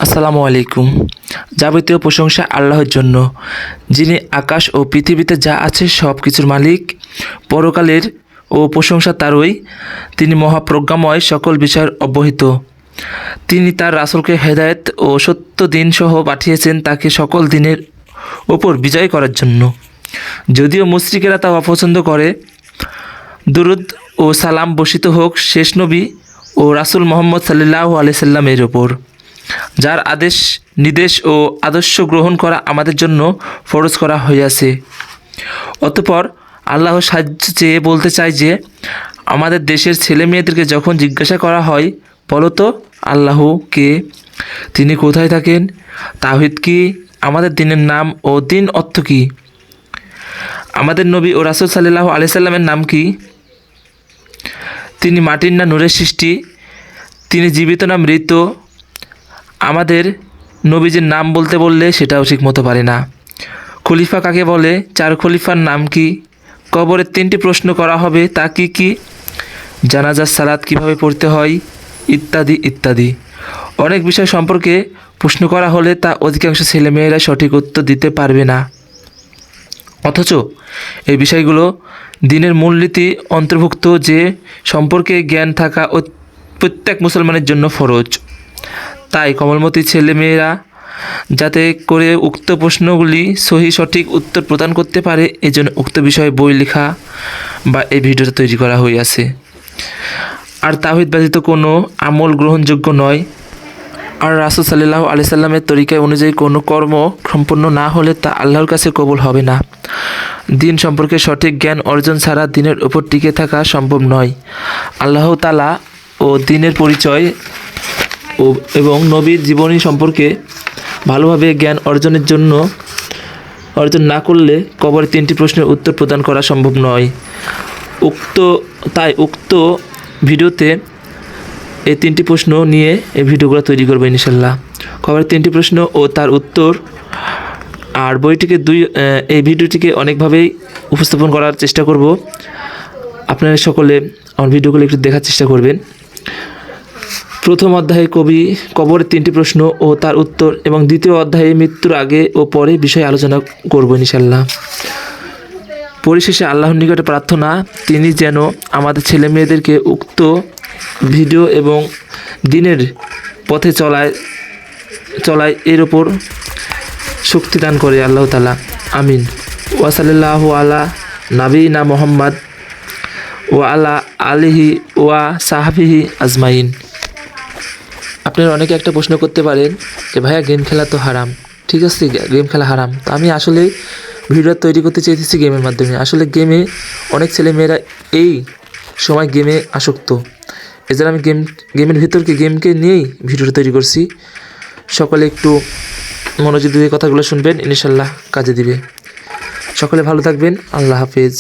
আসসালামু আলাইকুম। যাবতীয় প্রশংসা আল্লাহর জন্য, যিনি আকাশ ও পৃথিবীতে যা আছে সব কিছুর মালিক। পরকালের ও প্রশংসা তারই, তিনি মহাপ্রজ্ঞাময়, সকল বিষয়ের অবহিত। তিনি তার রাসূলকে হেদায়েত ও সত্য দিন সহ পাঠিয়েছেন, তাকে সকল দিনের ওপর বিজয় করার জন্য। যদিও মুশরিকেরা তা অপছন্দ করে। দুরূদ ও সালাম বর্ষিত হোক শেষ নবী ও রাসূল মুহাম্মদ সাল্লাল্লাহু আলাইহি সাল্লামের ওপর, যার আদেশ নির্দেশ ও আদর্শ গ্রহণ করা আমাদের জন্য ফরজ করা হইয়াছে। অতঃপর আল্লাহর সাহায্য চেয়ে বলতে চাই যে, আমাদের দেশের ছেলে মেয়েদেরকে যখন জিজ্ঞাসা করা হয়, বলো তো আল্লাহ কে, তিনি কোথায় থাকেন, তাওহীদ কি, আমাদের দিনের নাম ও দিন অর্থ কী, আমাদের নবী ও রাসূল সাল্লাল্লাহু আলাইহি সাল্লামের নাম কি, তিনি মাটির না নূরের সৃষ্টি, তিনি জীবিত না মৃত, আমাদের নবীজির নাম বলতে বললে সেটাও ঠিকমতো পারে না। খলিফা কাকে বলে, 4 খলিফার নাম কি, কবরের 3টি প্রশ্ন করা হবে তা কি কি, জানাজার সালাত কিভাবে পড়তে হয়, ইত্যাদি ইত্যাদি। অনেক বিষয় সম্পর্কে প্রশ্ন করা হলে তা অধিকাংশ ছেলেমেয়েরা সঠিক উত্তর দিতে পারবে না। অথচ এই বিষয়গুলো দিনের মূলনীতি অন্তর্ভুক্ত, যে সম্পর্কে জ্ঞান থাকা প্রত্যেক মুসলমানের জন্য ফরজ। তাই কোমলমতি ছেলেমেয়েরা যাতে করে উক্ত প্রশ্নগুলি সঠিক উত্তর প্রদান করতে পারে, এজন্য উক্ত বিষয়ে বই লেখা বা এই ভিডিওটা তৈরি করা হইয়াছে। আর তাওহীদ ব্যতীত কোনো আমল গ্রহণযোগ্য নয়। আর রাসূল সাল্লাল্লাহু আলাইহি সাল্লামের তরিকা অনুযায়ী কোনো কর্ম সম্পন্ন না হলে তা আল্লাহর কাছে কবুল হবে না। দিন সম্পর্কে সঠিক জ্ঞান অর্জন ছাড়া দিনের উপর টিকে থাকা সম্ভব নয়। আল্লাহ তাআলা ও দিনের পরিচয় এবং নবীর জীবনী সম্পর্কে ভালোভাবে জ্ঞান অর্জন না করলে কবরের 3টি প্রশ্নের উত্তর প্রদান করা সম্ভব নয়। উক্ত ভিডিওতে এই 3টি প্রশ্ন নিয়ে এই ভিডিওগুলো তৈরি করবো ইনশাল্লাহ। কবরের 3টি প্রশ্ন ও তার উত্তর। আর এই ভিডিওটিকে অনেকভাবেই উপস্থাপন করার চেষ্টা করব। আপনারা সকলে আমার ভিডিওগুলো একটু দেখার চেষ্টা করবেন। প্রথম অধ্যায়ে কবরের 3টি প্রশ্ন ও তার উত্তর, এবং দ্বিতীয় অধ্যায়ে মৃত্যুর আগে ও পরে বিষয়ে আলোচনা করব ইনশাল্লাহ। পরিশেষে আল্লাহর নিকটে প্রার্থনা, তিনি যেন আমাদের ছেলে মেয়েদেরকে উক্ত ভিডিও এবং দিনের পথে চলায় এর ওপর শক্তি দান করে আল্লাহ তাআলা। আমিন। ওয়া সাল্লাল্লাহু আলা নাবিয়িনা মুহাম্মদ ওয়া আলা আলিহি ওয়া সাহবিহি আজমাইন। আপনারা অনেকে একটা প্রশ্ন করতে পারেন যে ভাইয়া, গেম খেলা তো হারাম। ঠিক আছে, গেম খেলা হারাম, তো আমি আসলে ভিডিও তৈরি করতে চেয়েছি গেমের মাধ্যমে। আসলে অনেক ছেলেমেয়েরা এই সময় গেমে আসক্ত, এছাড়া আমি গেমের ভিতরকে গেমকে নিয়েই ভিডিওটা তৈরি করছি। সকলে একটু মনোযোগ দিয়ে কথাগুলো শুনবেন, ইনশাল্লাহ কাজে দিবে। সকলে ভালো থাকবেন। আল্লাহ হাফেজ।